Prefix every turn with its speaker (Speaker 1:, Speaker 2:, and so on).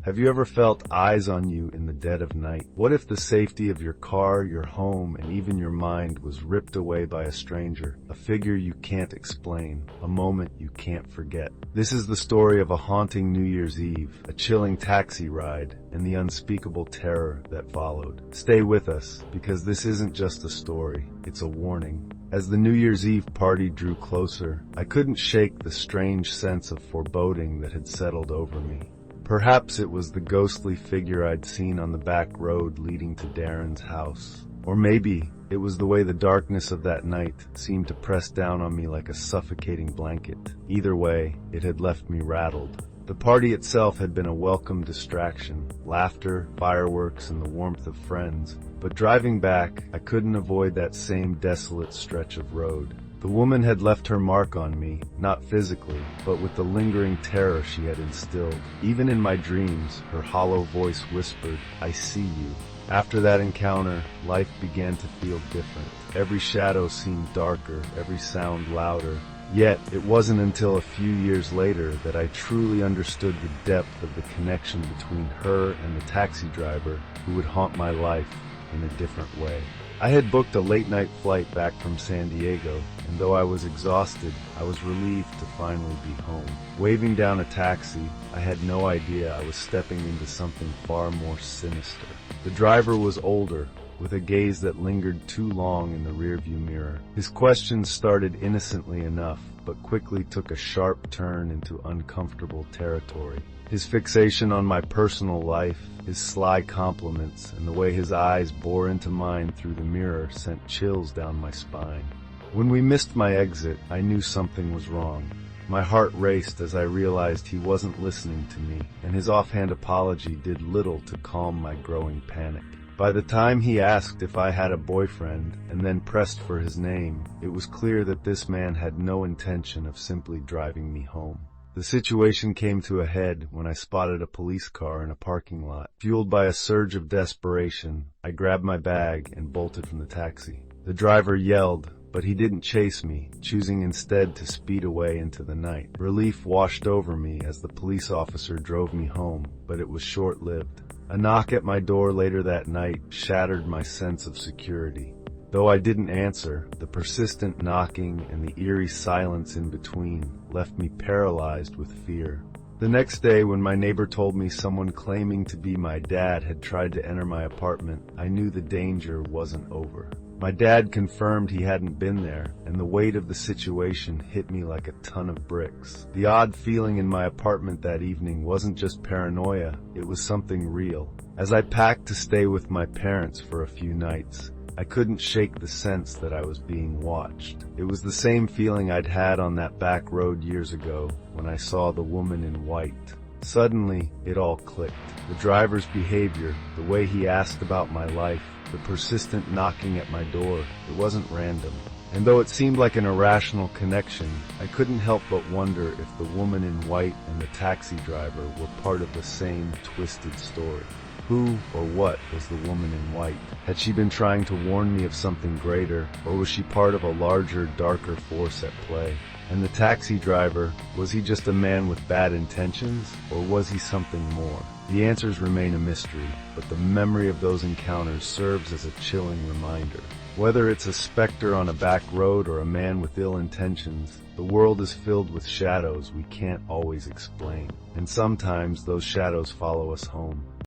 Speaker 1: Have you ever felt eyes on you in the dead of night? What if the safety of your car, your home, and even your mind was ripped away by a stranger, a figure you can't explain, a moment you can't forget? This is the story of a haunting New Year's Eve, a chilling taxi ride, and the unspeakable terror that followed. Stay with us, because this isn't just a story, it's a warning. As the New Year's Eve party drew closer, I couldn't shake the strange sense of foreboding that had settled over me. Perhaps it was the ghostly figure I'd seen on the back road leading to Darren's house. Or maybe it was the way the darkness of that night seemed to press down on me like a suffocating blanket. Either way, it had left me rattled. The party itself had been a welcome distraction, laughter, fireworks, and the warmth of friends. But driving back, I couldn't avoid that same desolate stretch of road. The woman had left her mark on me, not physically, but with the lingering terror she had instilled. Even in my dreams, her hollow voice whispered, "I see you." After that encounter, life began to feel different. Every shadow seemed darker, every sound louder. Yet, it wasn't until a few years later that I truly understood the depth of the connection between her and the taxi driver who would haunt my life in a different way. I had booked a late-night flight back from San Diego, and though I was exhausted, I was relieved to finally be home. Waving down a taxi, I had no idea I was stepping into something far more sinister. The driver was older, with a gaze that lingered too long in the rearview mirror. His questions started innocently enough, but quickly took a sharp turn into uncomfortable territory. His fixation on my personal life, his sly compliments, and the way his eyes bore into mine through the mirror sent chills down my spine. When we missed my exit, I knew something was wrong. My heart raced as I realized he wasn't listening to me, and his offhand apology did little to calm my growing panic. By the time he asked if I had a boyfriend, and then pressed for his name, it was clear that this man had no intention of simply driving me home. The situation came to a head when I spotted a police car in a parking lot. Fueled by a surge of desperation, I grabbed my bag and bolted from the taxi. The driver yelled, but he didn't chase me, choosing instead to speed away into the night. Relief washed over me as the police officer drove me home, but it was short-lived. A knock at my door later that night shattered my sense of security. Though I didn't answer, the persistent knocking and the eerie silence in between left me paralyzed with fear. The next day, when my neighbor told me someone claiming to be my dad had tried to enter my apartment, I knew the danger wasn't over. My dad confirmed he hadn't been there, and the weight of the situation hit me like a ton of bricks. The odd feeling in my apartment that evening wasn't just paranoia, it was something real. As I packed to stay with my parents for a few nights, I couldn't shake the sense that I was being watched. It was the same feeling I'd had on that back road years ago when I saw the woman in white. Suddenly, it all clicked. The driver's behavior, the way he asked about my life, the persistent knocking at my door, it wasn't random. And though it seemed like an irrational connection, I couldn't help but wonder if the woman in white and the taxi driver were part of the same twisted story. Who or what was the woman in white? Had she been trying to warn me of something greater, or was she part of a larger, darker force at play? And the taxi driver, was he just a man with bad intentions, or was he something more? The answers remain a mystery, but the memory of those encounters serves as a chilling reminder. Whether it's a specter on a back road or a man with ill intentions, the world is filled with shadows we can't always explain. And sometimes those shadows follow us home.